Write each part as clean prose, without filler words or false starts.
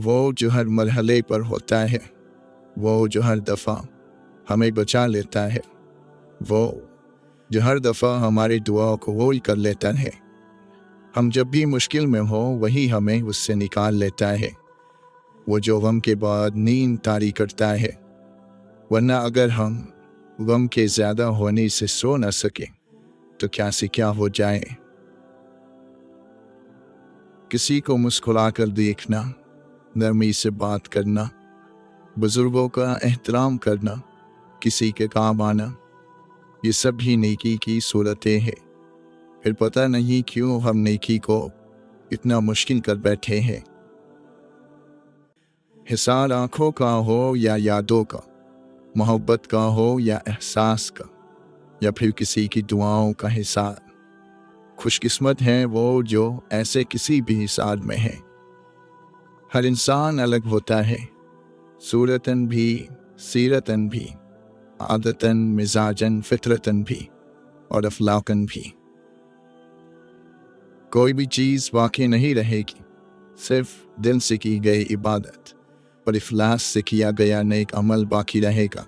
वो जो हर मरहले पर होता है, वो जो हर दफ़ा हमें बचा लेता है, वो जो हर दफ़ा हमारी दुआओं को कबूल कर लेता है। हम जब भी मुश्किल में हो वही हमें उससे निकाल लेता है। वो जो गम के बाद नींद तारी करता है, वरना अगर हम गम के ज़्यादा होने से सो न सके तो क्या से क्या हो जाए। किसी को मुस्कुरा कर देखना, नरमी से बात करना, बुजुर्गों का एहतराम करना, किसी के काम आना, ये सब भी नेकी की सूरतें हैं। फिर पता नहीं क्यों हम नेकी को इतना मुश्किल कर बैठे हैं। हिसार आँखों का हो या यादों का, मोहब्बत का हो या एहसास का, या फिर किसी की दुआओं का हिसार। खुशकिस्मत है वो जो ऐसे किसी भी हिसार में है। हर इंसान अलग होता है, सूरतन भी, सीरतन भी, आदतन, मिजाजन, फितरतन भी और अफलाकन भी। कोई भी चीज़ बाकी नहीं रहेगी, सिर्फ दिल से की गई इबादत और इखलास से किया गया नेक अमल बाकी रहेगा।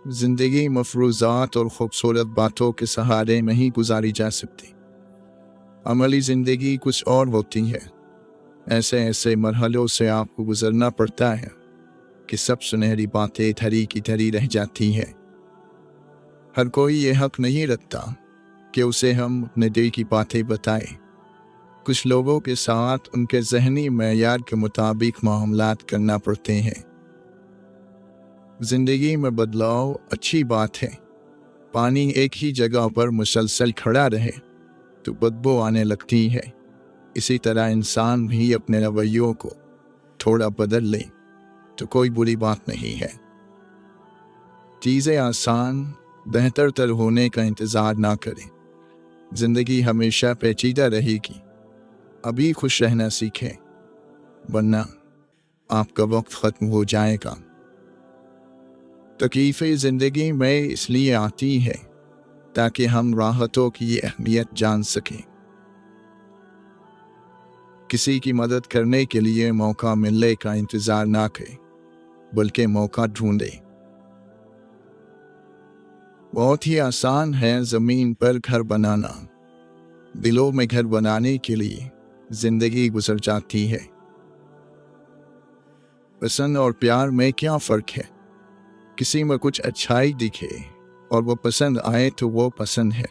जिंदगी मफरूज़ात और ख़ूबसूरत बातों के सहारे नहीं गुजारी जा सकती। अमली ज़िंदगी कुछ और होती है। ऐसे ऐसे मरहलों से आपको गुजरना पड़ता है कि सब सुनहरी बातें धरी की धरी रह जाती हैं। हर कोई ये हक नहीं रखता कि उसे हम अपने दिल की बातें बताएं। कुछ लोगों के साथ उनके ज़हनी मेयार के मुताबिक मामलात करना पड़ते हैं। ज़िंदगी में बदलाव अच्छी बात है। पानी एक ही जगह पर मुसलसल खड़ा रहे तो बदबू आने लगती है। इसी तरह इंसान भी अपने रवैयों को थोड़ा बदल ले तो कोई बुरी बात नहीं है। चीज़ें आसान बेहतर तर होने का इंतज़ार ना करें। ज़िंदगी हमेशा पेचीदा रहेगी। अभी खुश रहना सीखें, वरना आपका वक्त ख़त्म हो जाएगा। तकलीफ़ें ज़िंदगी में इसलिए आती है ताकि हम राहतों की अहमियत जान सकें। किसी की मदद करने के लिए मौका मिलने का इंतज़ार ना करें, बल्कि मौका ढूंढें। बहुत ही आसान है ज़मीन पर घर बनाना। दिलों में घर बनाने के लिए ज़िंदगी गुजर जाती है। पसंद और प्यार में क्या फ़र्क है? किसी में कुछ अच्छाई दिखे और वो पसंद आए तो वो पसंद है,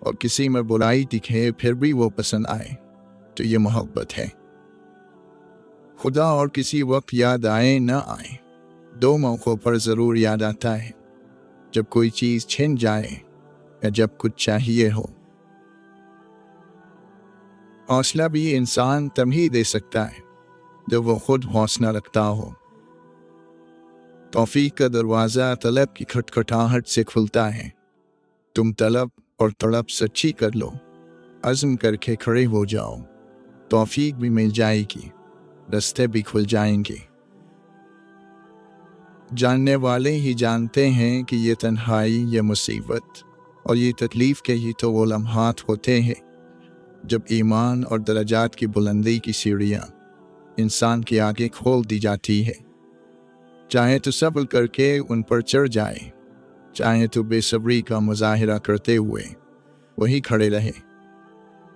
और किसी में बुराई दिखे फिर भी वो पसंद आए तो ये मोहब्बत है। खुदा और किसी वक्त याद आए ना आए, दो मौक़ों पर ज़रूर याद आता है, जब कोई चीज़ छिन जाए या जब कुछ चाहिए हो। हौसला भी इंसान तभी दे सकता है जब वो खुद हौसला रखता हो। तौफीक का दरवाज़ा तलब की खटखटाहट से खुलता है। तुम तलब और तड़प सच्ची कर लो, अज़्म करके खड़े हो जाओ, तौफीक भी मिल जाएगी, रास्ते भी खुल जाएंगे। जानने वाले ही जानते हैं कि ये तन्हाई, ये मुसीबत और ये तकलीफ़ के ही तो वो लम्हात होते हैं जब ईमान और दर्जात की बुलंदी की सीढ़ियाँ इंसान के आगे खोल दी जाती है। चाहे तो सब्र करके उन पर चढ़ जाए, चाहे तो बेसब्री का मुजाहिरा करते हुए वही खड़े रहे,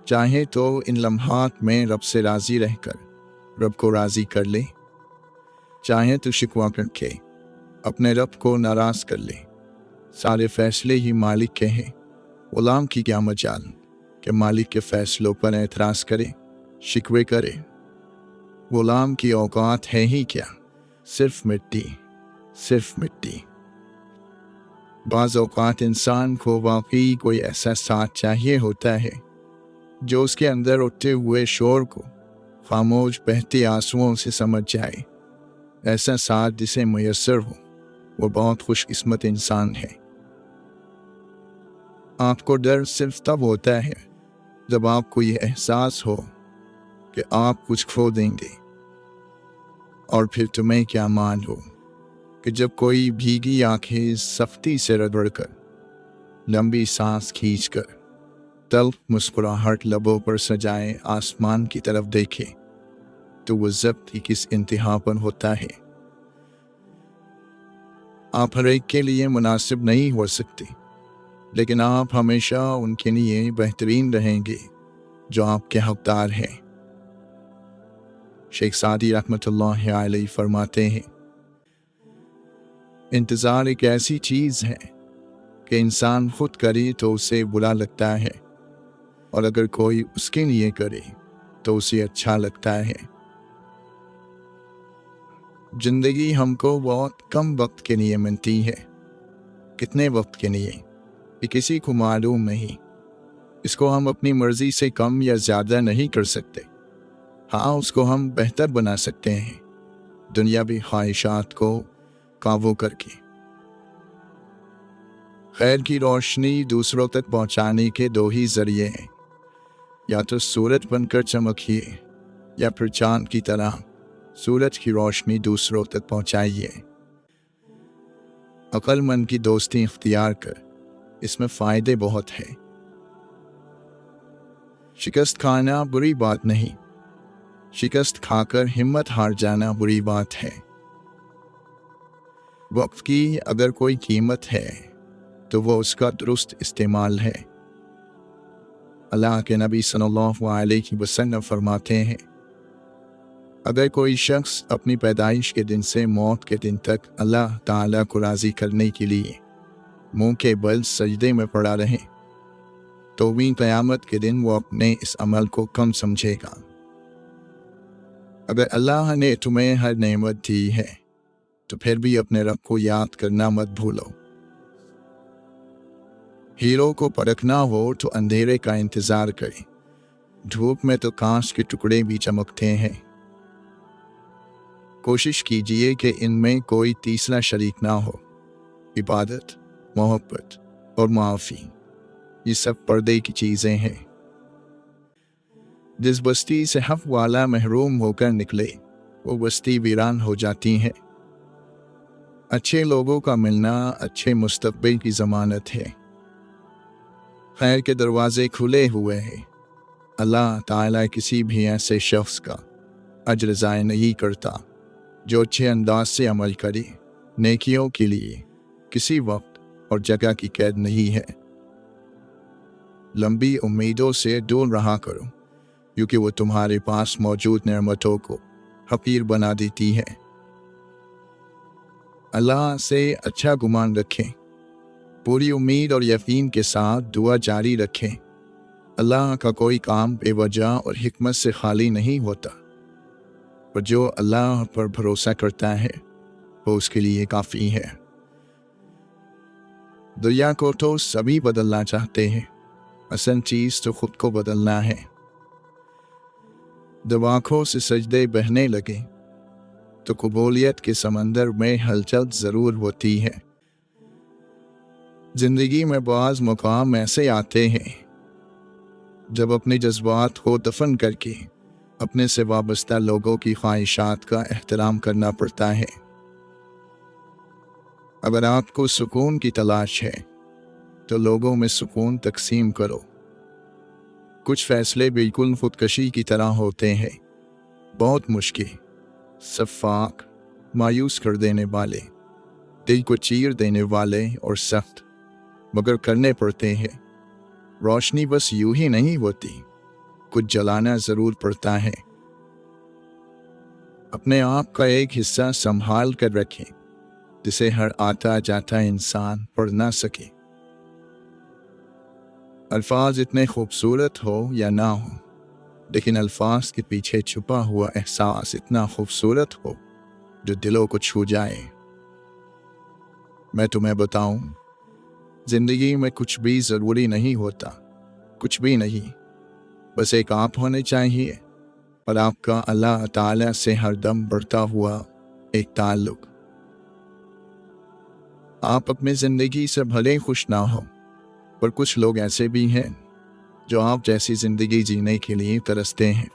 चाहे तो इन लम्हात में रब से राज़ी रहकर रब को राज़ी कर ले, चाहे तो शिकवा करके अपने रब को नाराज़ कर ले। सारे फैसले ही मालिक के हैं। गुलाम की क्या मजाल कि मालिक के फैसलों पर एतराज़ करे, शिकवे करे। गुलाम की औकात है ही क्या, सिर्फ मिट्टी, सिर्फ मिट्टी। बाज़ औकात इंसान को वाकई कोई ऐसा साथ चाहिए होता है जो उसके अंदर उठते हुए शोर को खामोश बहते आंसुओं से समझ जाए। ऐसा साथ जिसे मुयस्सर हो वो बहुत खुशकिस्मत इंसान है। आपको डर सिर्फ तब होता है जब आपको ये एहसास हो कि आप कुछ खो देंगे, और फिर तुम्हें क्या मान हो कि जब कोई भीगी आंखें सख्ती से रगड़कर, लंबी सांस खींचकर, तल्ख मुस्कुराहट लबों पर सजाए आसमान की तरफ देखे تو وہ ضبط ہی کس انتہا پر ہوتا ہے۔ آپ ہر ایک کے لیے مناسب نہیں ہو سکتے، لیکن آپ ہمیشہ ان کے لیے بہترین رہیں گے جو آپ کے حقدار ہیں۔ شیخ سعدی رحمۃ اللہ علیہ فرماتے ہیں، انتظار ایک ایسی چیز ہے کہ انسان خود کرے تو اسے برا لگتا ہے، اور اگر کوئی اس کے لیے کرے تو اسے اچھا لگتا ہے۔ زندگی ہم کو بہت کم وقت کے لیے ملتی ہے۔ کتنے وقت کے لیے یہ کسی کو معلوم نہیں۔ اس کو ہم اپنی مرضی سے کم یا زیادہ نہیں کر سکتے۔ ہاں، اس کو ہم بہتر بنا سکتے ہیں، دنیاوی خواہشات کو قابو کر کے۔ خیر کی روشنی دوسروں تک پہنچانے کے دو ہی ذریعے ہیں، یا تو سورج بن کر چمکیے، یا پھر چاند کی طرح سورج کی روشنی دوسروں تک پہنچائیے۔ عقل مند کی دوستی اختیار کر، اس میں فائدے بہت ہیں۔ شکست کھانا بری بات نہیں، شکست کھا کر ہمت ہار جانا بری بات ہے۔ وقت کی اگر کوئی قیمت ہے تو وہ اس کا درست استعمال ہے۔ اللہ کے نبی صلی اللہ علیہ وسلم فرماتے ہیں، اگر کوئی شخص اپنی پیدائش کے دن سے موت کے دن تک اللہ تعالیٰ کو راضی کرنے کے لیے منہ کے بل سجدے میں پڑا رہے تو بھی قیامت کے دن وہ اپنے اس عمل کو کم سمجھے گا۔ اگر اللہ نے تمہیں ہر نعمت دی ہے تو پھر بھی اپنے رب کو یاد کرنا مت بھولو۔ ہیرو کو پرکھنا ہو تو اندھیرے کا انتظار کریں، دھوپ میں تو کانچ کے ٹکڑے بھی چمکتے ہیں۔ کوشش کیجئے کہ ان میں کوئی تیسرا شریک نہ ہو۔ عبادت، محبت اور معافی، یہ سب پردے کی چیزیں ہیں۔ جس بستی سے حق والا محروم ہو کر نکلے وہ بستی ویران ہو جاتی ہے۔ اچھے لوگوں کا ملنا اچھے مستقبل کی ضمانت ہے۔ خیر کے دروازے کھلے ہوئے ہیں۔ اللہ تعالیٰ کسی بھی ایسے شخص کا اجر ضائع نہیں کرتا جو اچھے انداز سے عمل کرے۔ نیکیوں کے لیے کسی وقت اور جگہ کی قید نہیں ہے۔ لمبی امیدوں سے دور رہا کرو، کیونکہ وہ تمہارے پاس موجود نعمتوں کو حقیر بنا دیتی ہے۔ اللہ سے اچھا گمان رکھیں، پوری امید اور یقین کے ساتھ دعا جاری رکھیں۔ اللہ کا کوئی کام بے وجہ اور حکمت سے خالی نہیں ہوتا، پر جو اللہ پر بھروسہ کرتا ہے وہ اس کے لیے کافی ہے۔ دنیا کو تو سبھی بدلنا چاہتے ہیں، اصل چیز تو خود کو بدلنا ہے۔ جب آنکھوں سے سجدے بہنے لگے تو قبولیت کے سمندر میں ہلچل ضرور ہوتی ہے۔ زندگی میں بعض مقام ایسے آتے ہیں جب اپنے جذبات کو دفن کر کے اپنے سے وابستہ لوگوں کی خواہشات کا احترام کرنا پڑتا ہے۔ اگر آپ کو سکون کی تلاش ہے تو لوگوں میں سکون تقسیم کرو۔ کچھ فیصلے بالکل خودکشی کی طرح ہوتے ہیں، بہت مشکل، شفاق، مایوس کر دینے والے، دل کو چیر دینے والے اور سخت، مگر کرنے پڑتے ہیں۔ روشنی بس یوں ہی نہیں ہوتی، کچھ جلانا ضرور پڑتا ہے۔ اپنے آپ کا ایک حصہ سنبھال کر رکھیں جسے ہر آتا جاتا انسان پڑھ نہ سکے۔ الفاظ اتنے خوبصورت ہو یا نہ ہو، لیکن الفاظ کے پیچھے چھپا ہوا احساس اتنا خوبصورت ہو جو دلوں کو چھو جائے۔ میں تمہیں بتاؤں، زندگی میں کچھ بھی ضروری نہیں ہوتا، کچھ بھی نہیں، بس ایک آپ ہونے چاہیے، اور آپ کا اللہ تعالیٰ سے ہر دم بڑھتا ہوا ایک تعلق۔ آپ اپنی زندگی سے بھلے خوش نہ ہو، پر کچھ لوگ ایسے بھی ہیں جو آپ جیسی زندگی جینے کے لیے ترستے ہیں۔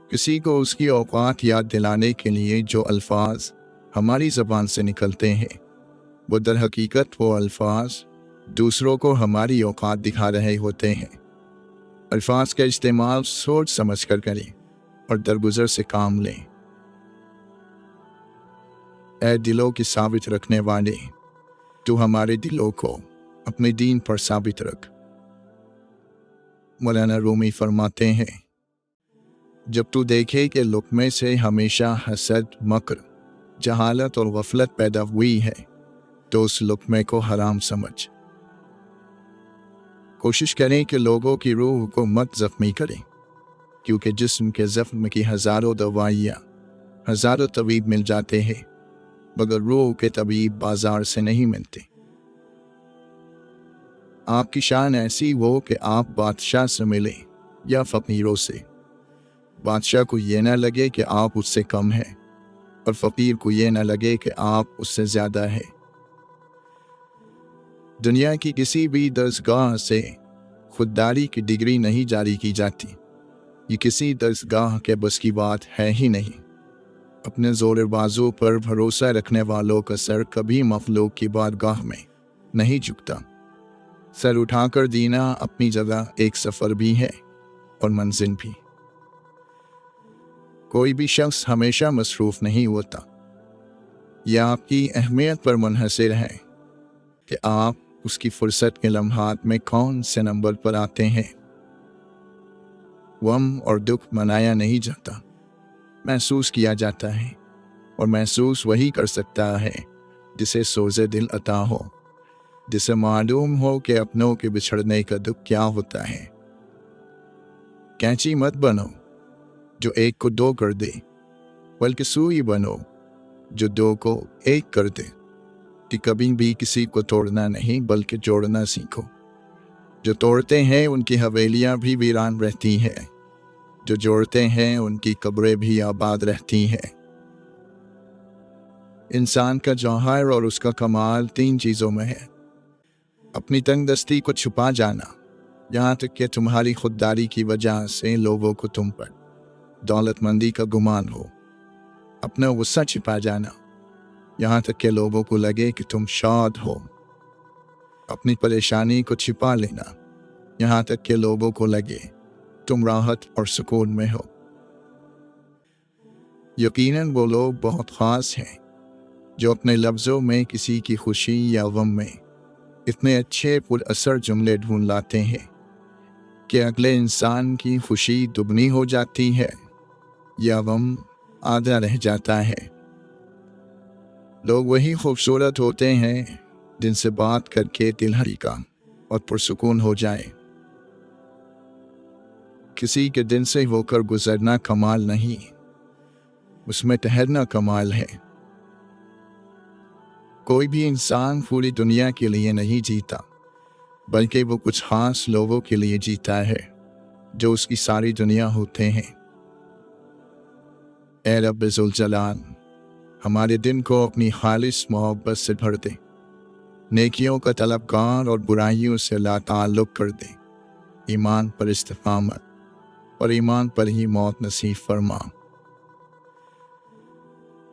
کسی کو اس کی اوقات یاد دلانے کے لیے جو الفاظ ہماری زبان سے نکلتے ہیں، وہ در حقیقت وہ الفاظ دوسروں کو ہماری اوقات دکھا رہے ہوتے ہیں۔ الفاظ کا استعمال سوچ سمجھ کر کریں، اور درگزر سے کام لیں۔ اے دلوں کی ثابت رکھنے والے، تو ہمارے دلوں کو اپنے دین پر ثابت رکھ۔ مولانا رومی فرماتے ہیں، جب تو دیکھے کہ لقمے سے ہمیشہ حسد، مکر، جہالت اور غفلت پیدا ہوئی ہے تو اس لقمے کو حرام سمجھ۔ کوشش کریں کہ لوگوں کی روح کو مت زخمی کریں، کیونکہ جسم کے زخم کی ہزاروں دوائیاں، ہزاروں طبیب مل جاتے ہیں، مگر روح کے طبیب بازار سے نہیں ملتے۔ آپ کی شان ایسی ہو کہ آپ بادشاہ سے ملیں یا فقیروں سے۔ بادشاہ کو یہ نہ لگے کہ آپ اس سے کم ہیں، اور فقیر کو یہ نہ لگے کہ آپ اس سے زیادہ ہیں۔ دنیا کی کسی بھی درسگاہ سے خودداری کی ڈگری نہیں جاری کی جاتی۔ یہ کسی درسگاہ کے بس کی بات ہے ہی نہیں۔ اپنے زور بازو پر بھروسہ رکھنے والوں کا سر کبھی مخلوق کی بارگاہ میں نہیں جھکتا۔ سر اٹھا کر دینا اپنی جگہ ایک سفر بھی ہے اور منزل بھی۔ کوئی بھی شخص ہمیشہ مصروف نہیں ہوتا۔ یہ آپ کی اہمیت پر منحصر ہے کہ آپ اس کی فرصت کے لمحات میں کون سے نمبر پر آتے ہیں۔ غم اور دکھ منایا نہیں جاتا، محسوس کیا جاتا ہے، اور محسوس وہی کر سکتا ہے جسے سوز دل عطا ہو، جسے معلوم ہو کہ اپنوں کے بچھڑنے کا دکھ کیا ہوتا ہے۔ کینچی مت بنو جو ایک کو دو کر دے، بلکہ سوئی بنو جو دو کو ایک کر دے، کہ کبھی بھی کسی کو توڑنا نہیں بلکہ جوڑنا سیکھو۔ جو توڑتے ہیں ان کی حویلیاں بھی ویران رہتی ہیں، جو جوڑتے ہیں ان کی قبریں بھی آباد رہتی ہیں۔ انسان کا جوہر اور اس کا کمال تین چیزوں میں ہے: اپنی تنگ دستی کو چھپا جانا، یہاں تک کہ تمہاری خودداری کی وجہ سے لوگوں کو تم پر دولت مندی کا گمان ہو، اپنا غصہ چھپا جانا، یہاں تک کہ لوگوں کو لگے کہ تم شاد ہو، اپنی پریشانی کو چھپا لینا، یہاں تک کہ لوگوں کو لگے تم راحت اور سکون میں ہو۔ یقیناً وہ لوگ بہت خاص ہیں جو اپنے لفظوں میں کسی کی خوشی یا غم میں اتنے اچھے پر اثر جملے ڈھونڈ لاتے ہیں کہ اگلے انسان کی خوشی دگنی ہو جاتی ہے یا غم آدھا رہ جاتا ہے۔ لوگ وہی خوبصورت ہوتے ہیں جن سے بات کر کے دل ہلکا اور پرسکون ہو جائے۔ کسی کے دن سے ہو کر گزرنا کمال نہیں، اس میں ٹھہرنا کمال ہے۔ کوئی بھی انسان پوری دنیا کے لیے نہیں جیتا، بلکہ وہ کچھ خاص لوگوں کے لیے جیتا ہے جو اس کی ساری دنیا ہوتے ہیں۔ اے رب ذوالجلال، ہمارے دن کو اپنی خالص محبت سے بھر دے، نیکیوں کا طلبگار اور برائیوں سے لا تعلق کر دے، ایمان پر استقامت اور ایمان پر ہی موت نصیب فرما۔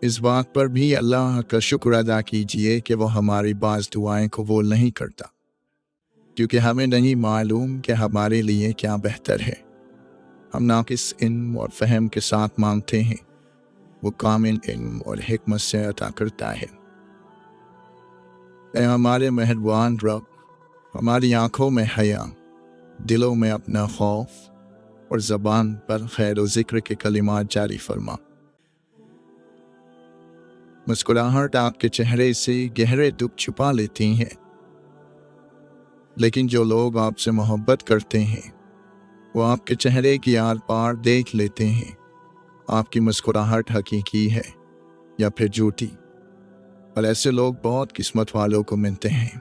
اس بات پر بھی اللہ کا شکر ادا کیجئے کہ وہ ہماری بعض دعائیں قبول نہیں کرتا، کیونکہ ہمیں نہیں معلوم کہ ہمارے لیے کیا بہتر ہے۔ ہم ناقص علم اور فہم کے ساتھ مانگتے ہیں، وہ کامل علم اور حکمت سے عطا کرتا ہے۔ اے ہمارے مہربان رب، ہماری آنکھوں میں حیا، دلوں میں اپنا خوف اور زبان پر خیر و ذکر کے کلمات جاری فرما۔ مسکراہٹ آپ کے چہرے سے گہرے دکھ چھپا لیتی ہیں، لیکن جو لوگ آپ سے محبت کرتے ہیں وہ آپ کے چہرے کی آر پار دیکھ لیتے ہیں۔ آپ کی مسکراہٹ حقیقی ہے یا پھر جھوٹی، اور ایسے لوگ بہت قسمت والوں کو ملتے ہیں۔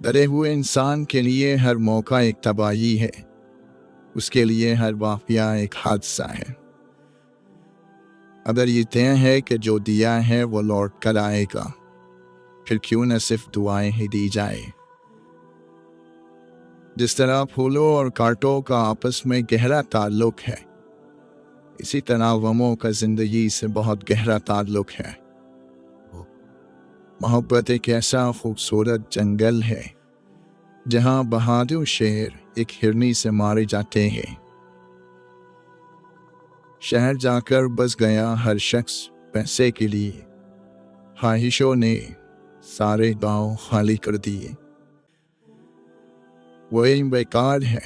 ڈرے ہوئے انسان کے لیے ہر موقع ایک تباہی ہے، اس کے لیے ہر واقعہ ایک حادثہ ہے۔ اگر یہ طے ہے کہ جو دیا ہے وہ لوٹ کر آئے گا، پھر کیوں نہ صرف دعائیں ہی دی جائے۔ جس طرح پھولوں اور کانٹوں کا آپس میں گہرا تعلق ہے، اسی طرح غموں کا زندگی سے بہت گہرا تعلق ہے۔ محبت ایک ایسا خوبصورت جنگل ہے جہاں بہادر شیر ایک ہرنی سے مارے جاتے ہیں، शहर जाकर बस गया हर शख्स पैसे के लिए, ख्वाहिशों ने सारे गांव खाली कर दिए। वो इल्म बेकार है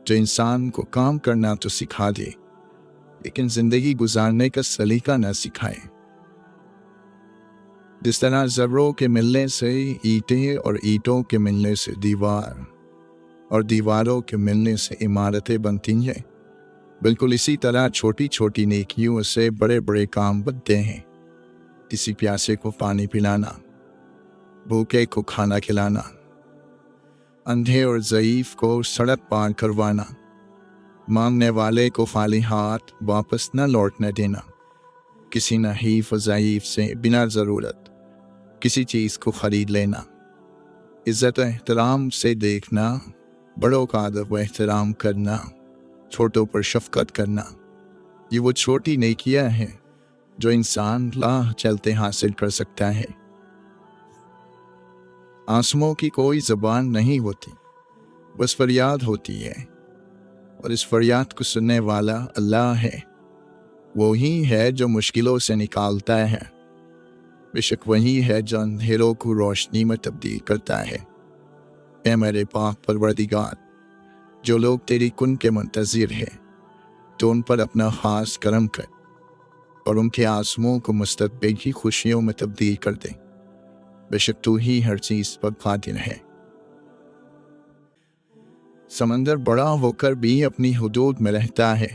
जो इंसान को काम करना तो सिखा दे, लेकिन जिंदगी गुजारने का सलीका न सिखाए। जिस तरह ज़र्रों के मिलने से ईंटें और ईंटों के मिलने से दीवार और दीवारों के मिलने से इमारतें बनती हैं, बिल्कुल इसी तरह छोटी छोटी नेकियों से बड़े बड़े काम बनते हैं। किसी प्यासे को पानी पिलाना, भूखे को खाना खिलाना, अंधे और ज़ईफ को सड़क पार करवाना, मांगने वाले को खाली हाथ वापस न लौटने देना, किसी नहीफ और ज़ईफ से बिना ज़रूरत किसी चीज़ को ख़रीद लेना, इज़्ज़त एहतराम से देखना, बड़ों का अदब व एहतराम करना, छोटों पर शफ़क़त करना, ये वो छोटी नेकियां हैं जो इंसान राह चलते हासिल कर सकता है। आंसुओं की कोई ज़बान नहीं होती, बस फरियाद होती है, और इस फरियाद को सुनने वाला अल्लाह है। वो ही है जो मुश्किलों से निकालता है, बेशक वही है जो अंधेरों को रोशनी में तब्दील करता है। ऐ मेरे पाक परवरदिगार, जो लोग तेरी कुन के मुंतज़िर हैं, तो उन पर अपना ख़ास करम कर और उनके आंसुओं को मुस्तक़बिल की खुशियों में तब्दील कर दे। बेशक तू ही हर चीज़ पर क़ादिर है। समंदर बड़ा होकर भी अपनी हुदूद में रहता है,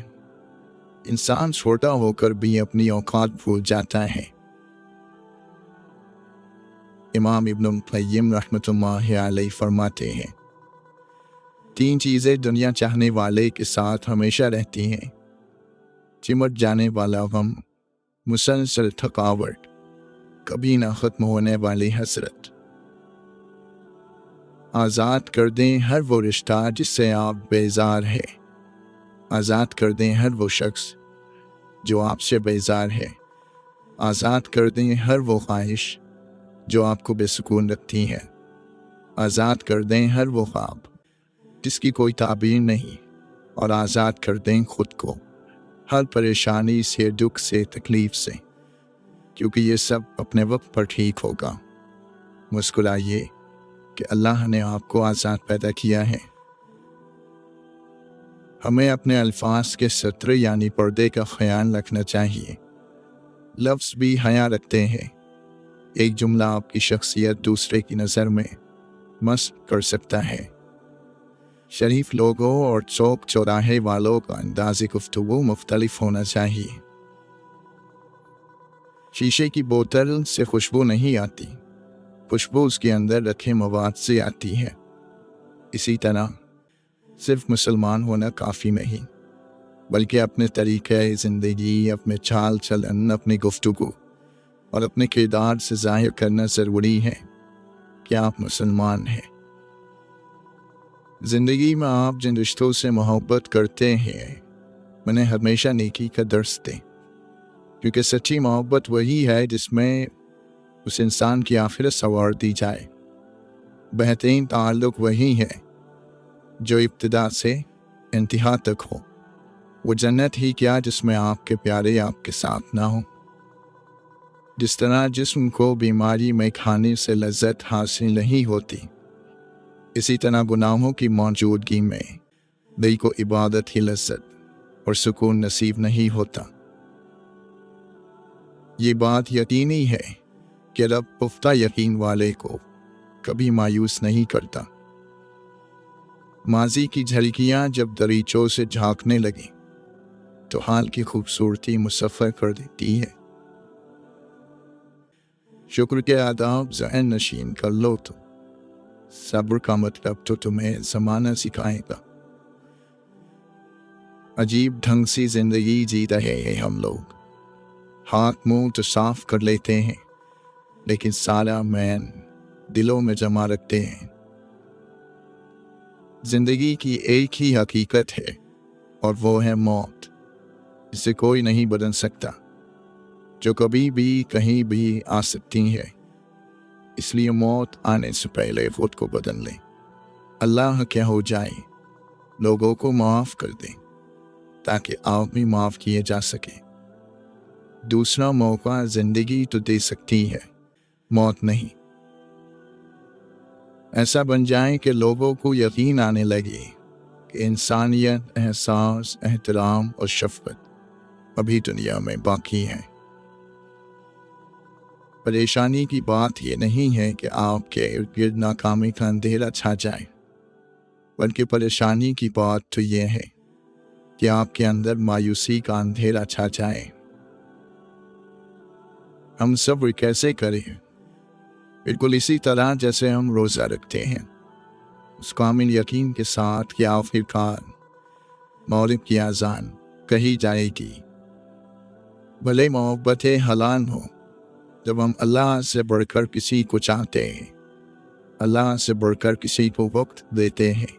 इंसान छोटा होकर भी अपनी औकात भूल जाता है। इमाम इब्न क़य्यिम रहमतुल्लाहि अलैहि फरमाते हैं, 3 चीज़ें दुनिया चाहने वाले के साथ हमेशा रहती हैं: चिमट जाने वाला गम, मुसलसल थकावट, कभी ना ख़त्म होने वाली हसरत। आज़ाद कर दें हर वो रिश्ता जिससे आप बेजार है, आज़ाद कर दें हर वो शख्स जो आपसे बेजार है, आज़ाद कर दें हर वो ख्वाहिश जो आपको बेसुकून रखती है, आज़ाद कर दें हर वो ख्वाब जिसकी कोई ताबीर नहीं, और आज़ाद कर दें खुद को हर परेशानी से, दुख से, तकलीफ़ से, क्योंकि ये सब अपने वक्त पर ठीक होगा। मुस्कुराइए कि अल्लाह ने आपको आज़ाद पैदा किया है। हमें अपने अल्फाज के सत्र यानी पर्दे का ख्याल रखना चाहिए। लफ्ज़ भी हया रखते हैं। एक जुमला आपकी शख्सियत दूसरे की नज़र में मस्त कर सकता है। शरीफ लोगों और चौक चौराहे वालों का अंदाज़ गुफ्तगू मुख्तलिफ होना चाहिए। शीशे की बोतल से खुशबू नहीं आती, खुशबू उसके अंदर रखे मवाद से आती है। इसी तरह सिर्फ मुसलमान होना काफ़ी नहीं, बल्कि अपने तरीक़े ज़िंदगी, अपने चाल चलन, अपनी गुफ्तगू और अपने किरदार से ज़ाहिर करना ज़रूरी है कि आप मुसलमान हैं। ज़िंदगी में आप जिन रिश्तों से मोहब्बत करते हैं, उन्हें हमेशा नेकी का दर्स दें, क्योंकि सच्ची मोहब्बत वही है जिसमें उस इंसान की आखिरत संवार दी जाए। बेहतरीन ताल्लुक़ वही है जो इब्तिदा से इंतहा तक हो। वो जन्नत ही क्या जिसमें आपके प्यारे आपके साथ ना हो। जिस तरह जिस्म को बीमारी में खाने से लज्जत हासिल नहीं होती, इसी तरह गुनाहों की मौजूदगी में दिल को इबादत ही लज्जत और सुकून नसीब नहीं होता। ये बात यकीनी है कि रब पुख्ता यकीन वाले को कभी मायूस नहीं करता। माजी की झलकियाँ जब दरीचों से झांकने लगी तो हाल की खूबसूरती मुसफ़्फ़र कर देती है। शुक्र के आदाब ज़हन नशीन कर लो तो सब्र का मतलब तो तुम्हें ज़माना सिखाएगा। अजीब ढंग से ज़िंदगी जी रहे हैं हम लोग। हाथ मुंह तो साफ कर लेते हैं, लेकिन सारा मैन दिलों में जमा रखते हैं। ज़िंदगी की एक ही हकीकत है और वो है मौत। इसे कोई नहीं बदल सकता, जो कभी भी कहीं भी आ सकती है। इसलिए मौत आने से पहले खुद को बदल लें। अल्लाह क्या हो जाए, लोगों को माफ़ कर दें। ताकि आप भी माफ़ किए जा सकें। दूसरा मौका ज़िंदगी तो दे सकती है, मौत नहीं। ऐसा बन जाए कि लोगों को यकीन आने लगे कि इंसानियत, एहसास, एहतराम और शफ़क़त अभी दुनिया में बाकी है। परेशानी की बात ये नहीं है कि आपके इर्द गिर्द नाकामी का अंधेरा छा जाए, बल्कि परेशानी की बात तो ये है कि आपके अंदर मायूसी का अंधेरा छा जाए। हम सब्र कैसे करें? बिल्कुल इसी तरह जैसे हम रोज़ा रखते हैं, उस कामिल यकीन के साथ कि आखिरकार मग़रिब की अज़ान कही जाएगी। भले मोहब्बत हलाल हो, जब हम अल्लाह से बढ़कर किसी को चाहते हैं, अल्लाह से बढ़कर किसी को वक्त देते हैं,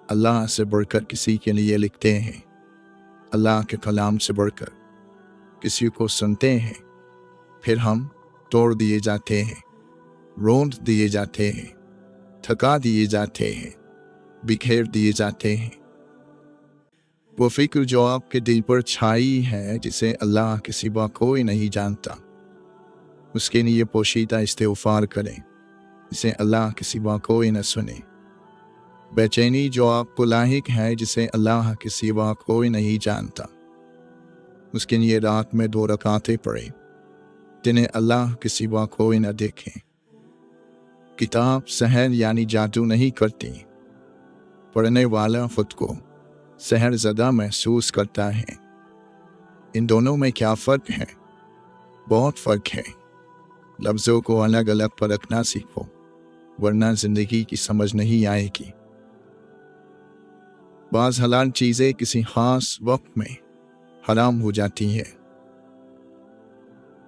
अल्लाह से बढ़कर किसी के लिए लिखते हैं, अल्लाह के कलाम से बढ़कर किसी को सुनते हैं, फिर हम तोड़ दिए जाते हैं, रोंद दिए जाते हैं, थका दिए जाते हैं, बिखेर दिए जाते हैं। वो फिक्र जो आपके दिल पर छाई है, जिसे अल्लाह के सिवा कोई नहीं जानता, उसके लिए पोशीदा इस्तिग़फ़ार करें, जिसे अल्लाह के सिवा कोई न सुने। बेचैनी जो आपको लाहिक है, जिसे अल्लाह के सिवा कोई नहीं जानता, उसके लिए रात में 2 रकातें पढ़ें, जिन्हें अल्लाह के सिवा कोई न देखे। किताब सहर यानी जादू नहीं करती, पढ़ने वाला खुद को सहर ज़दा महसूस करता है। इन दोनों में क्या फ़र्क है? बहुत फ़र्क है। लफ्ज़ों को अलग अलग परखना सीखो, वरना ज़िंदगी की समझ नहीं आएगी। बाज़ हलाल चीज़ें किसी ख़ास वक्त में हराम हो जाती है।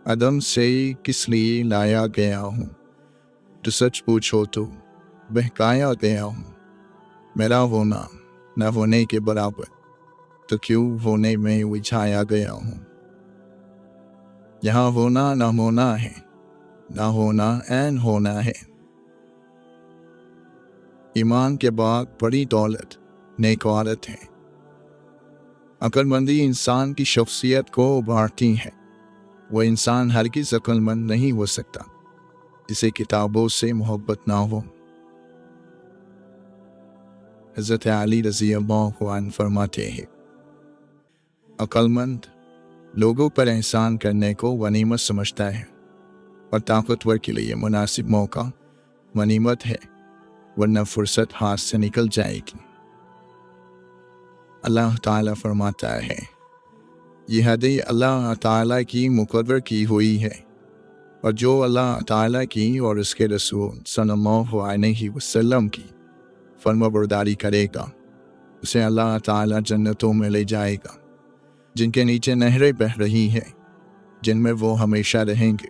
अदम से किस लिए लाया गया हूँ, तो सच पूछो तो बहकाया गया हूँ। मेरा होना न होने के बराबर, तो क्यों होने में उलझाया गया हूँ। यहाँ होना न होना है, ना होना ऐन होना है। ईमान के बाद बड़ी दौलत नेक औरत है। अक्लमंदी इंसान की शख्सियत को उभारती है। वो इंसान हरगिज़ अक्लमंद नहीं हो सकता जिसे किताबों से मोहब्बत ना हो। हज़रत अली रज़ी अल्लाहु अन्हु फरमाते हैं, अक्लमंद लोगों पर एहसान करने को गनीमत समझता है, और ताकतवर के लिए मुनासिब मौका गनीमत है, वरना फुर्सत हाथ से निकल जाएगी। अल्लाह ताला फरमाता है, यह हदी अल्लाह ताला की मुकर्रर की हुई है, और जो अल्लाह ताला की और उसके रसूल सल्लल्लाहु अलैहि वसल्लम की फर्माबरदारी करेगा, उसे अल्लाह ताला जन्नतों में ले जाएगा, जिनके नीचे नहरें बह रही हैं, जिनमें वो हमेशा रहेंगे,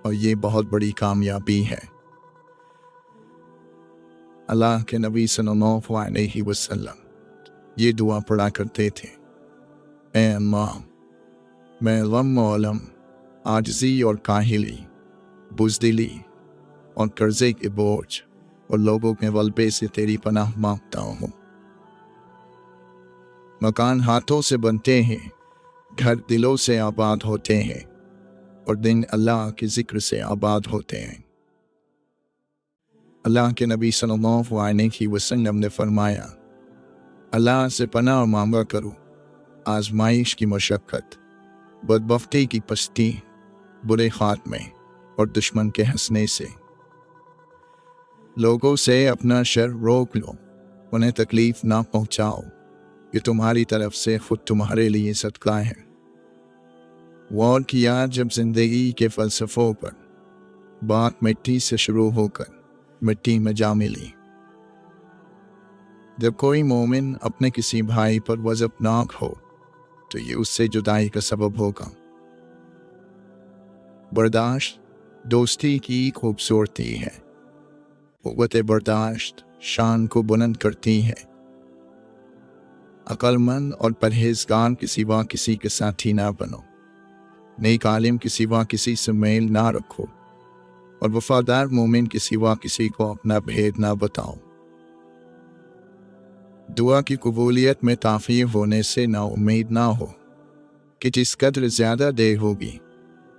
और ये बहुत बड़ी कामयाबी है। अल्लाह के नबी सल्लल्लाहु अलैहि वसल्लम ये दुआ पढ़ा करते थे, ऐ अल्लाह, मैं गम और अलम, आजिज़ी और काहिली, बुज़दिली और कर्ज़े के बोझ और लोगों के गलबे से तेरी पनाह मांगता हूँ। मकान हाथों से बनते हैं, घर दिलों से आबाद होते हैं, और दिन अल्लाह के ज़िक्र से आबाद होते हैं। अल्लाह के नबी सल्लल्लाहु अलैहि वसल्लम ने फरमाया, अल्लाह से पनाह मांगा करो आजमाइश की मशक्क़त, बदबख्ती की पस्ती, बुरे खात्मे और दुश्मन के हंसने से। लोगों से अपना शर रोक लो, उन्हें तकलीफ ना पहुँचाओ, ये तुम्हारी तरफ से खुद तुम्हारे लिए सदका है। गौर किया जब जिंदगी के फ़लसफ़ों पर बात मिट्टी से शुरू होकर मिट्टी में जा मिली। जब कोई मोमिन अपने किसी भाई पर वज़बनाक हो तो ये उससे जुदाई का सबब होगा। बर्दाश्त दोस्ती की खूबसूरती है। क़ुव्वत बर्दाश्त शान को बुलंद करती है। अक्लमंद और परहेज़गार के सिवा किसी के साथी ना बनो। नेक आलिम के सिवा किसी से मेल ना रखो, और वफ़ादार मोमिन के सिवा किसी को अपना भेद ना बताओ। دعا کی قبولیت میں تاخیر ہونے سے نا امید نہ ہو کہ جس قدر زیادہ دیر ہوگی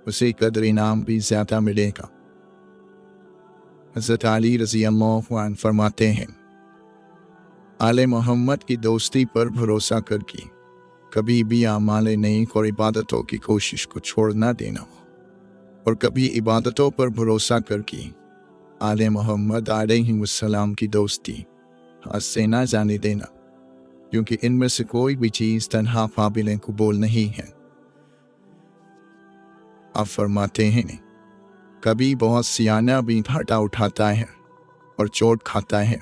اسی قدر انعام بھی زیادہ ملے گا۔ حضرت علی رضی اللہ عنہ فرماتے ہیں، آل محمد کی دوستی پر بھروسہ کر کے کبھی بھی اعمال نیک اور عبادتوں کی کوشش کو چھوڑ نہ دینا، اور کبھی عبادتوں پر بھروسہ کر کے آل محمد علیہ السلام کی دوستی ہاتھ سے نہ جانے دینا، کیونکہ ان میں سے کوئی بھی چیز تنہا قابل قبول نہیں ہے۔ آپ فرماتے ہیں، کبھی بہت سیانہ بھی گھاٹا اٹھاتا ہے اور چوٹ کھاتا ہے،